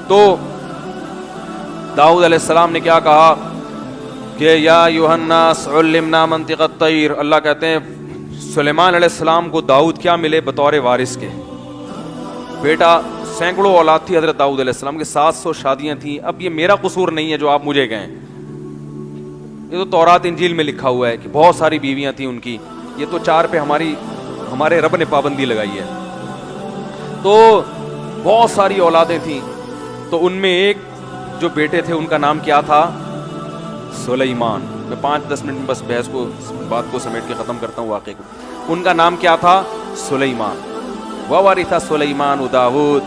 تو داؤد علیہ السلام نے کیا کہا کہ یا ایھا الناس علمنا منطق الطیر. اللہ کہتے ہیں سلیمان علیہ السلام کو داؤد کیا ملے بطور وارث کے. بیٹا سینکڑوں اولاد تھی حضرت داؤد علیہ السلام کے, 700 شادیاں تھیں. اب یہ میرا قصور نہیں ہے جو آپ مجھے کہیں, یہ تو تورات انجیل میں لکھا ہوا ہے کہ بہت ساری بیویاں تھیں ان کی. یہ تو 4 پہ ہمارے رب نے پابندی لگائی ہے. تو بہت ساری اولادیں تھیں. تو ان میں ایک جو بیٹے تھے ان کا نام کیا تھا؟ سلیمان. میں 5-10 منٹ میں بس بات کو سمیٹ کے ختم کرتا ہوں واقعے کو. ان کا نام کیا تھا؟ سلیمان. وورث سلیمان داؤد.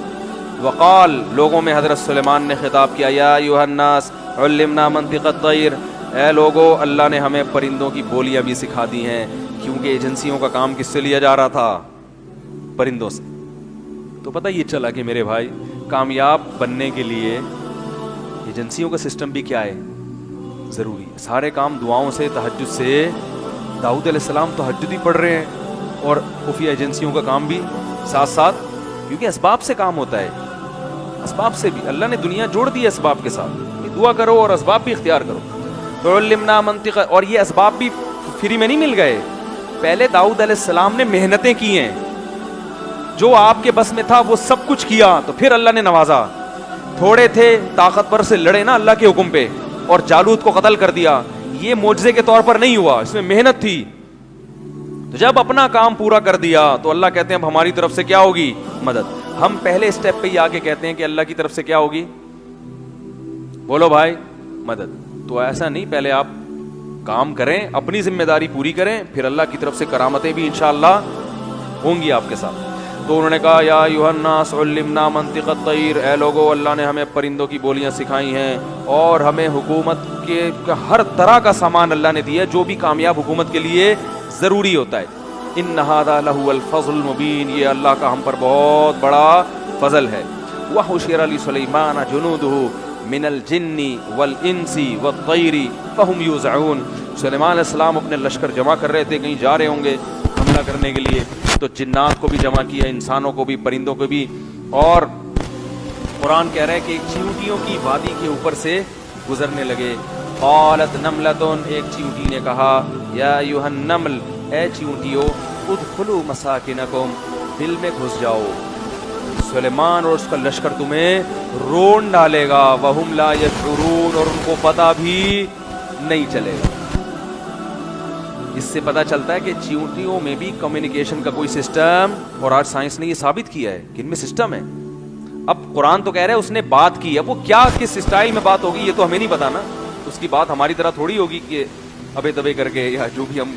وقال, لوگوں میں حضرت سلیمان نے خطاب کیا, یا ایھا الناس علمنا منطق الطیر, اے لوگو اللہ نے ہمیں پرندوں کی بولیاں بھی سکھا دی ہیں. کیونکہ ایجنسیوں کا کام کس سے لیا جا رہا تھا؟ پرندوں سے. تو پتہ یہ چلا کہ میرے بھائی کامیاب بننے کے لیے ایجنسیوں کا سسٹم بھی کیا ہے؟ ضروری ہے. سارے کام دعاؤں سے, تہجد سے. داؤد علیہ السلام تہجد ہی پڑھ رہے ہیں اور خفیہ ایجنسیوں کا کام بھی ساتھ ساتھ, کیونکہ اسباب سے کام ہوتا ہے. اسباب سے بھی اللہ نے دنیا جوڑ دی ہے اسباب کے ساتھ. دعا کرو اور اسباب بھی اختیار کرو. تو علمنا منطق, اور یہ اسباب بھی فری میں نہیں مل گئے. پہلے داؤد علیہ السلام نے محنتیں کی ہیں, جو آپ کے بس میں تھا وہ سب کچھ کیا, تو پھر اللہ نے نوازا. تھوڑے تھے, طاقتور سے لڑے نا اللہ کے حکم پہ اور جالوت کو قتل کر دیا. یہ معجزے کے طور پر نہیں ہوا, اس میں محنت تھی. تو جب اپنا کام پورا کر دیا تو اللہ کہتے ہیں اب ہماری طرف سے کیا ہوگی؟ مدد. ہم پہلے اسٹیپ پہ ہی آگے کہتے ہیں کہ اللہ کی طرف سے کیا ہوگی؟ بولو بھائی, مدد. تو ایسا نہیں, پہلے آپ کام کریں, اپنی ذمہ داری پوری کریں, پھر اللہ کی طرف سے کرامتیں بھی انشاءاللہ ہوں گی آپ کے ساتھ. تو انہوں نے کہا یا ایھا الناس علمنا منطق الطیر, اے لوگو اللہ نے ہمیں پرندوں کی بولیاں سکھائی ہیں اور ہمیں حکومت کے ہر طرح کا سامان اللہ نے دیا جو بھی کامیاب حکومت کے لیے ضروری ہوتا ہے. ان ھذا لہو الفضل المبین, یہ اللہ کا ہم پر بہت بڑا فضل ہے. وحشر لسلیمان جنودہ من الجن والانس والطیر فہم یوزعون. سلیمان علیہ السلام اپنے لشکر جمع کر رہے تھے, کہیں جا رہے ہوں گے حملہ کرنے کے لیے, تو جنات کو بھی جمع کیا, انسانوں کو بھی, پرندوں کو بھی. اور قرآن کہہ رہا ہے کہ ایک چیونٹیوں کی وادی کے اوپر سے گزرنے لگے. قالت نملۃ, ایک چیونٹی نے کہا, یا ایھا النمل, اے چیونٹیو, ادخلوا مساکنکم, دل میں گھس جاؤ, سلیمان اور اس کا لشکر تمہیں رون ڈالے گا. وہم لا یشعرون, اور ان کو پتہ بھی نہیں چلے گا. اس سے پتہ چلتا ہے کہ چیونٹیوں میں بھی کمیونیکیشن کا کوئی سسٹم, اور آج سائنس نے یہ ثابت کیا ہے کہ ان میں سسٹم ہے. اب قرآن تو کہہ رہا ہے اس نے بات کی, اب وہ کیا کس اسٹائل میں بات ہوگی یہ تو ہمیں نہیں پتا نا. اس کی بات ہماری طرح تھوڑی ہوگی کہ ابے تبے کر کے, یا جو بھی ہم,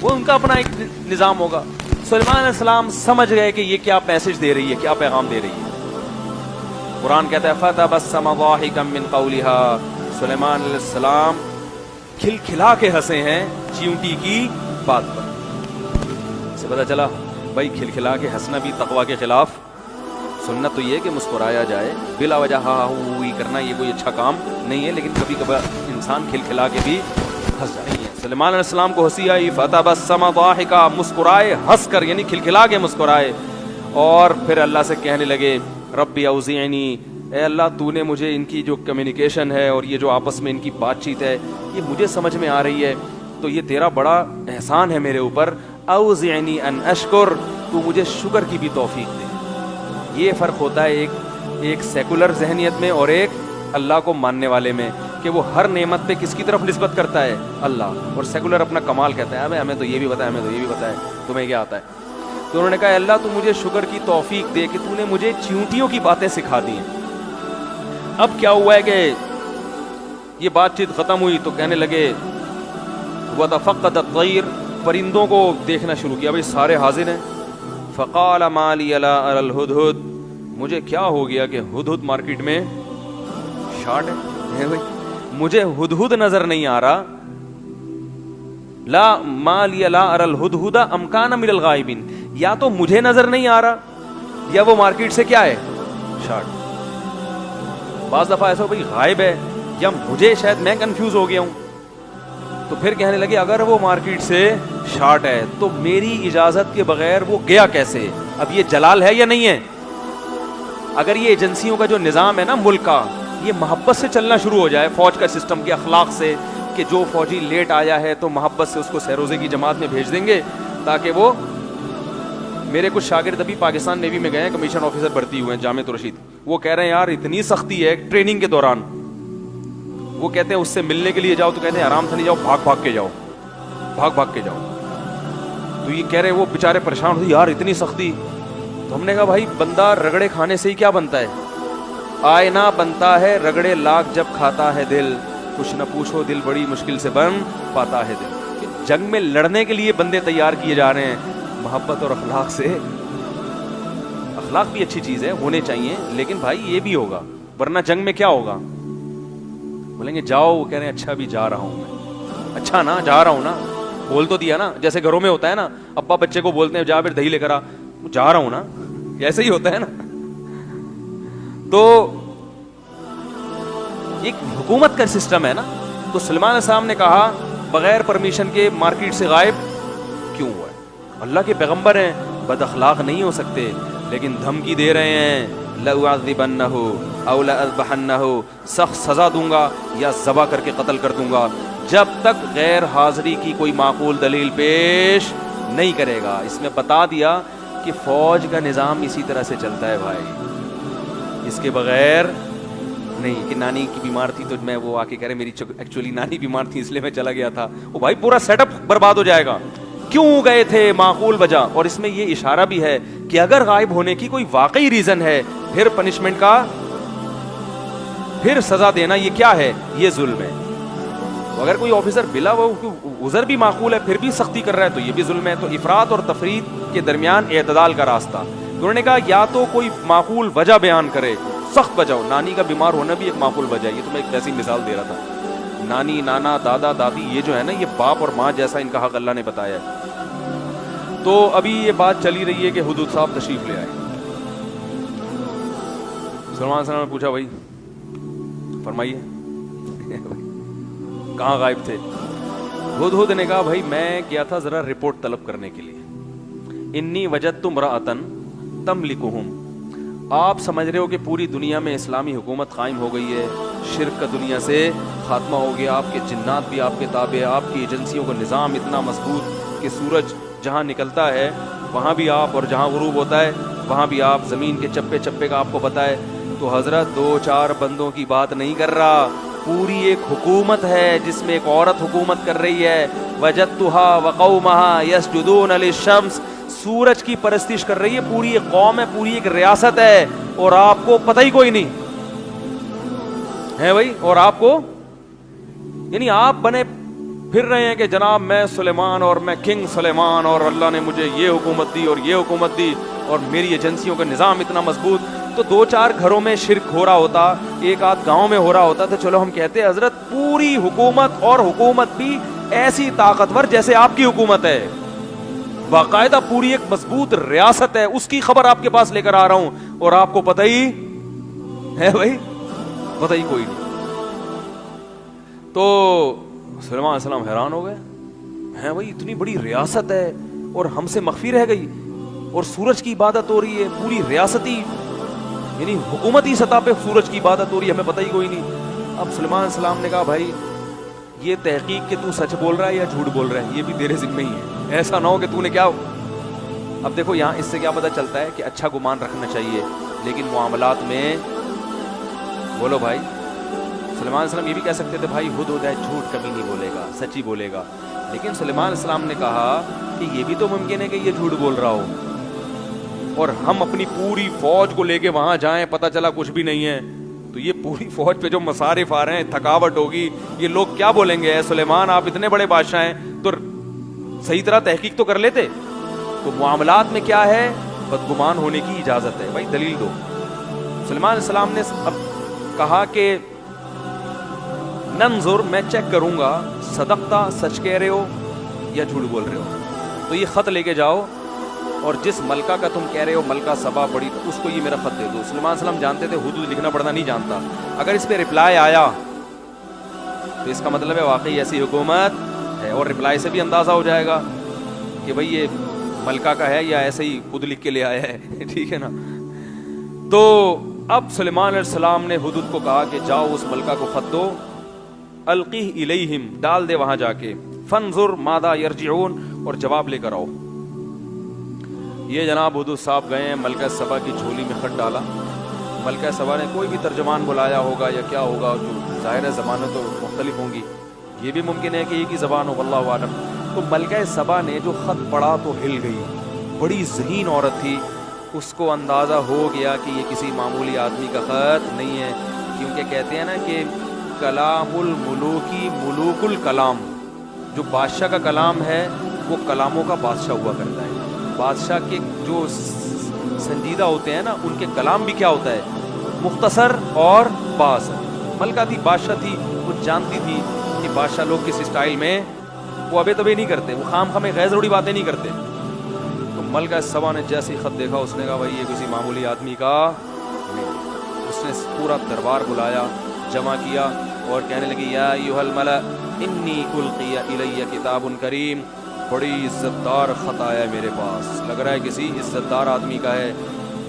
وہ ان کا اپنا ایک نظام ہوگا. سلیمان علیہ السلام سمجھ گئے کہ یہ کیا میسج دے رہی ہے, کیا پیغام دے رہی ہے. قرآن کہتا ہے فتبسم ضاحکا من قولها, سلیمان علیہ السلام کھل کھلا کے ہنسے ہیں چیونٹی کی بات پر. اس سے پتہ چلا بھائی کھل کھلا کے ہنسنا بھی تقوی کے خلاف. سنت تو یہ کہ مسکرایا جائے, بلا وجہ ہا ہوئی کرنا یہ کوئی اچھا کام نہیں ہے, لیکن کبھی کبھی انسان کھل کھلا کے بھی ہنس جائے. سلیمان علیہ السلام کو ہنسی آئی, فتبسم ضاحکا, مسکرائے ہنس کر, یعنی کھل کھلا کے مسکرائے. اور پھر اللہ سے کہنے لگے ربی اوزعنی, اے اللہ تو نے مجھے ان کی جو کمیونیکیشن ہے اور یہ جو آپس میں ان کی بات چیت ہے یہ مجھے سمجھ میں آ رہی ہے, تو یہ تیرا بڑا احسان ہے میرے اوپر. اوزعنی ان اشکر, تو مجھے شکر کی بھی توفیق دے. یہ فرق ہوتا ہے ایک سیکولر ذہنیت میں اور ایک اللہ کو ماننے والے میں, کہ وہ ہر نعمت پہ کس کی طرف نسبت کرتا ہے؟ اللہ. اور سیکولر اپنا کمال کہتا ہے, ہمیں تو یہ بھی پتا ہے, ہمیں تو یہ بھی پتا ہے, تمہیں کیا آتا ہے؟ تو انہوں نے کہا اللہ تو مجھے شکر کی توفیق دے کہ تو نے مجھے چیونٹیوں کی باتیں سکھا دی ہیں. اب کیا ہوا ہے کہ یہ بات چیت ختم ہوئی تو کہنے لگے وتفقد الطیر, پرندوں کو دیکھنا شروع کیا, بھائی سارے حاضر ہیں. فقال ما لی لا اری الہدہد, مجھے کیا ہو گیا کہ ہدہد مارکیٹ میں شارٹ ہے, بھائی مجھے ہدہد نظر نہیں آ رہا. لا ما لی لا اری الہدہد ام کان من الغائبین, یا تو مجھے نظر نہیں آ رہا یا وہ مارکیٹ سے کیا ہے شارٹ. بعض دفعہ ایسا بھائی غائب ہے یا مجھے شاید میں کنفیوز ہو گیا ہوں. تو پھر کہنے لگے اگر وہ مارکیٹ سے شارٹ ہے تو میری اجازت کے بغیر وہ گیا کیسے؟ اب یہ جلال ہے یا نہیں ہے؟ اگر یہ ایجنسیوں کا جو نظام ہے نا ملک کا، یہ محبت سے چلنا شروع ہو جائے، فوج کا سسٹم کے اخلاق سے، کہ جو فوجی لیٹ آیا ہے تو محبت سے اس کو سہروزے کی جماعت میں بھیج دیں گے، تاکہ وہ، میرے کچھ شاگرد ابھی پاکستان نیوی میں گئے ہیں، کمیشن آفیسر بھرتی ہوئے ہیں جامعۃ الرشید، وہ کہہ رہے ہیں یار اتنی سختی ہے ٹریننگ کے دوران، وہ کہتے ہیں اس سے ملنے کے لیے جاؤ تو کہتے ہیں آرام سے نہیں جاؤ، بھاگ بھاگ کے جاؤ، بھاگ بھاگ کے جاؤ. تو یہ کہہ رہے وہ بےچارے پریشان ہوتے یار اتنی سختی. تو ہم نے کہا بھائی بندہ رگڑے کھانے سے ہی کیا بنتا ہے؟ آئینہ بنتا ہے رگڑے لاکھ جب کھاتا ہے دل، کچھ نہ پوچھو دل بڑی مشکل سے بن پاتا ہے دل. جنگ میں لڑنے کے لیے بندے تیار کیے جا رہے ہیں محبت اور اخلاق سے. اخلاق بھی اچھی چیز ہے، ہونے چاہیے، لیکن بھائی یہ بھی ہوگا، ورنہ جنگ میں کیا ہوگا؟ بولیں گے جاؤ، وہ کہہ رہے ہیں اچھا بھی جا رہا ہوں میں. اچھا نا، جا رہا ہوں نا، بول تو دیا نا. جیسے گھروں میں ہوتا ہے نا، ابا بچے کو بولتے ہیں جا پھر دہی لے کر آ، جا رہا ہوں نا، ایسے ہی ہوتا ہے نا. تو ایک حکومت کا سسٹم ہے نا. تو سلمان علیہ السلام نے کہا بغیر پرمیشن کے مارکیٹ سے غائب کیوں ہوا ہے؟ اللہ کے پیغمبر ہیں، بد اخلاق نہیں ہو سکتے، لیکن دھمکی دے رہے ہیں لَأُعَذِّبَنَّهُ أَوْ لَأَذْبَحَنَّهُ، سخت سزا دوں گا یا ذبح کر کے قتل کر دوں گا، جب تک غیر حاضری کی کوئی معقول دلیل پیش نہیں کرے گا. اس میں بتا دیا کہ فوج کا نظام اسی طرح سے چلتا ہے بھائی، اس کے بغیر نہیں. کہ نانی کی بیمار تھی تو میں وہ آ کے کہہ رہے میری ایکچولی نانی بیمار تھی اس لیے میں چلا گیا تھا، وہ بھائی پورا سیٹ اپ برباد ہو جائے گا. کیوں گئے تھے؟ معقول وجہ. اور اس میں یہ اشارہ بھی ہے کہ اگر غائب ہونے کی کوئی واقعی ریزن ہے، پھر پنشمنٹ کا، پھر سزا دینا یہ کیا ہے؟ یہ ظلم ہے. اگر کوئی آفیسر بلا وہ عذر بھی معقول ہے پھر بھی سختی کر رہا ہے تو یہ بھی ظلم ہے. تو افراط اور تفریط کے درمیان اعتدال کا راستہ. انہوں نے کہا یا تو کوئی معقول وجہ بیان کرے، سخت وجہ ہو. نانی کا بیمار ہونا بھی ایک معقول وجہ ہے. یہ تو میں ایک ویسی مثال دے رہا تھا. نانی، نانا، دادا، دادی، یہ جو ہے نا، یہ باپ اور ماں جیسا ان کا حق اللہ نے بتایا ہے. تو ابھی یہ بات چلی رہی ہے کہ حدود صاحب تشریف لے آئے. سلمان صاحب نے پوچھا بھائی فرمائیے کہاں غائب تھے؟ ہدہد نے کہا بھائی میں گیا تھا ذرا رپورٹ طلب کرنے کے لیے. انی وجدت امرأۃ تملکہم. آپ سمجھ رہے ہو کہ پوری دنیا میں اسلامی حکومت قائم ہو گئی ہے، شرک کا دنیا سے خاتمہ ہو گیا، آپ کے جنات بھی آپ کے تابع، آپ کی ایجنسیوں کا نظام اتنا مضبوط کہ سورج جہاں نکلتا ہے وہاں بھی آپ، اور جہاں غروب ہوتا ہے وہاں بھی آپ، زمین کے چپے چپے کا آپ کو پتہ ہے. تو حضرت 2-4 بندوں کی بات نہیں کر رہا، پوری ایک حکومت ہے جس میں ایک عورت حکومت کر رہی ہے. وجدتها وقومها يسجدون للشمس، سورج کی پرستش کر رہی ہے پوری ایک قوم ہے، پوری ایک ریاست ہے، اور آپ کو پتہ ہی کوئی نہیں ہے بھائی. اور آپ کو، یعنی آپ بنے پھر رہے ہیں کہ جناب میں سلیمان اور میں کنگ سلیمان اور اللہ نے مجھے یہ حکومت دی اور یہ حکومت دی اور میری ایجنسیوں کا نظام اتنا مضبوط. تو 2-4 گھروں میں شرک ہو رہا ہوتا، ایک آدھ گاؤں میں ہو رہا ہوتا تو چلو ہم کہتے ہیں حضرت پوری حکومت، اور حکومت بھی ایسی طاقتور جیسے آپ کی حکومت ہے، باقاعدہ پوری ایک مضبوط ریاست ہے، اس کی خبر آپ کے پاس لے کر آ رہا ہوں اور آپ کو پتہ ہی ہے بھائی، پتہ ہی کوئی نہیں. تو سلیمان علیہ السلام حیران ہو گئے ہیں بھائی اتنی بڑی ریاست ہے اور ہم سے مخفی رہ گئی، اور سورج کی عبادت ہو رہی ہے پوری ریاستی، یعنی حکومتی سطح پہ سورج کی عبادت ہو رہی ہے، ہمیں پتہ ہی کوئی نہیں. اب سلیمان علیہ السلام نے کہا بھائی یہ تحقیق کہ تو سچ بول رہا ہے یا جھوٹ بول رہا ہے یہ بھی تیرے ذمہ ہی ہے، ایسا نہ ہو کہ تو نے کیا. اب دیکھو یہاں اس سے کیا پتہ چلتا ہے کہ اچھا گمان رکھنا چاہیے، لیکن معاملات میں بولو بھائی. سلیمان علیہ السلام یہ بھی کہہ سکتے تھے بھائی ہدہد ہے جھوٹ کبھی نہیں بولے گا، سچ ہی بولے گا، لیکن سلیمان علیہ السلام نے کہا کہ یہ بھی تو ممکن ہے کہ یہ جھوٹ بول رہا ہو اور ہم اپنی پوری فوج کو لے کے وہاں جائیں، پتہ چلا کچھ بھی نہیں ہے، تو یہ پوری فوج پہ جو مصارف آ رہے ہیں، تھکاوٹ ہوگی، یہ لوگ کیا بولیں گے؟ اے سلیمان آپ اتنے بڑے بادشاہ ہیں تو صحیح طرح تحقیق تو کر لیتے. تو معاملات میں کیا ہے؟ بدگمان ہونے کی اجازت ہے بھائی، دلیل دو. سلیمان علیہ السلام نے اب کہا کہ ننظر، میں چیک کروں گا، صدقتا، سچ کہہ رہے ہو یا جھوٹ بول رہے ہو. تو یہ خط لے کے جاؤ اور جس ملکہ کا تم کہہ رہے ہو، ملکہ سبا بڑی، تو اس کو یہ میرا خط دے دو. سلیمان علیہ السلام جانتے تھے ہدہد لکھنا پڑھنا نہیں جانتا، اگر اس پہ رپلائی آیا تو اس کا مطلب ہے واقعی ایسی حکومت ہے، اور رپلائی سے بھی اندازہ ہو جائے گا کہ بھئی یہ ملکہ کا ہے یا ایسے ہی خود لکھ کے لے آیا ہے. ٹھیک ہے نا. تو اب سلیمان علیہ السلام نے ہدہد کو کہا کہ جاؤ اس ملکہ کو خط دو، القیہ الیہم، ڈال دے وہاں جا کے، فانظر ماذا یرجعون، اور جواب لے کر آؤ۔ یہ جناب ہدہد صاحب گئے ہیں، ملکہ سبا کی جھولی میں خط ڈالا۔ ملکہ سبا نے کوئی بھی ترجمان بلایا ہوگا یا کیا ہوگا، جو ظاہر ہے زبانیں تو مختلف ہوں گی، یہ بھی ممکن ہے کہ ایک ہی زبان ہو، واللہ عالم۔ تو ملکہ سبا نے جو خط پڑھا تو ہل گئی، بڑی ذہین عورت تھی، اس کو اندازہ ہو گیا کہ یہ کسی معمولی آدمی کا خط نہیں ہے، کیونکہ کہتے ہیں نا کہ کلام الملوکی ملوک الکلام، جو بادشاہ کا کلام ہے وہ کلاموں کا بادشاہ ہوا کرتا ہے۔ بادشاہ کے جو سنجیدہ ہوتے ہیں نا، ان کے کلام بھی کیا ہوتا ہے، مختصر اور بااثر۔ ملکہ تھی، بادشاہ تھی، وہ جانتی تھی کہ بادشاہ لوگ کس اسٹائل میں وہ ابے تبے نہیں کرتے، وہ خام خامے غیر ضروری باتیں نہیں کرتے۔ تو ملکہ سبا نے جیسے ہی خط دیکھا، اس نے کہا بھائی یہ کسی معمولی آدمی کا نہیں۔ اس نے پورا دربار بلایا، جمع کیا اور کہنے لگی یا ایھا الملأ انی القی الی کتاب کریم، بڑی عزت دار خط آیا ہے میرے پاس، لگ رہا ہے کسی عزت دار آدمی کا ہے۔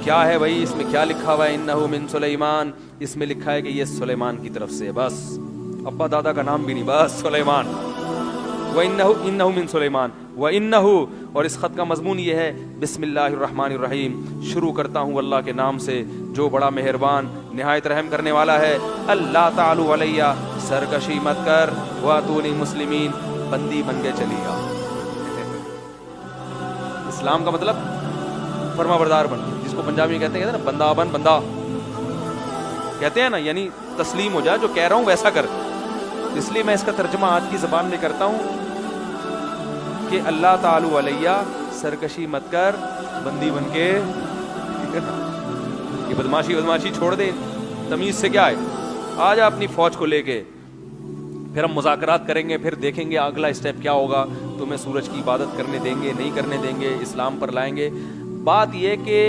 کیا ہے بھائی اس میں کیا لکھا ہوا ہے؟ انہ من سلیمان، اس میں لکھا ہے کہ یہ سلیمان کی طرف سے، بس ابا دادا کا نام بھی نہیں، بس سلیمان۔ وَإِنَّهُ مِن سلیمان وَإِنَّهُ، اور اس خط کا مضمون یہ ہے بسم اللہ الرحمن الرحیم، شروع کرتا ہوں اللہ کے نام سے جو بڑا مہربان نہایت رحم کرنے والا ہے۔ اللہ تعالی علیہ، سرکشی مت کر، وَأْتُونِي مسلمین، بندی بن کے چلی آ۔ اسلام کا مطلب فرما بردار بن، جس کو پنجابی میں کہتے ہیں نا بندہ بن، بندہ کہتے ہیں نا، یعنی تسلیم ہو جا، جو کہہ رہا ہوں ویسا کر۔ اس لیے میں اس کا ترجمہ آج کی زبان میں کرتا ہوں کہ اللہ تعالی علیہ، سرکشی مت کر، بندی بن کے، یہ بدماشی چھوڑ دے، تمیز سے کیا ہے، آ جا اپنی فوج کو لے کے، پھر ہم مذاکرات کریں گے، پھر دیکھیں گے اگلا اسٹیپ کیا ہوگا، تمہیں سورج کی عبادت کرنے دیں گے نہیں کرنے دیں گے، اسلام پر لائیں گے۔ بات یہ کہ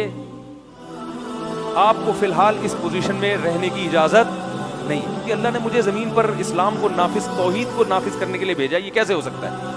آپ کو فی الحال اس پوزیشن میں رہنے کی اجازت نہیں، کیونکہ اللہ نے مجھے زمین پر اسلام کو نافذ، توحید کو نافذ کرنے کے لیے بھیجا، یہ کیسے ہو سکتا ہے؟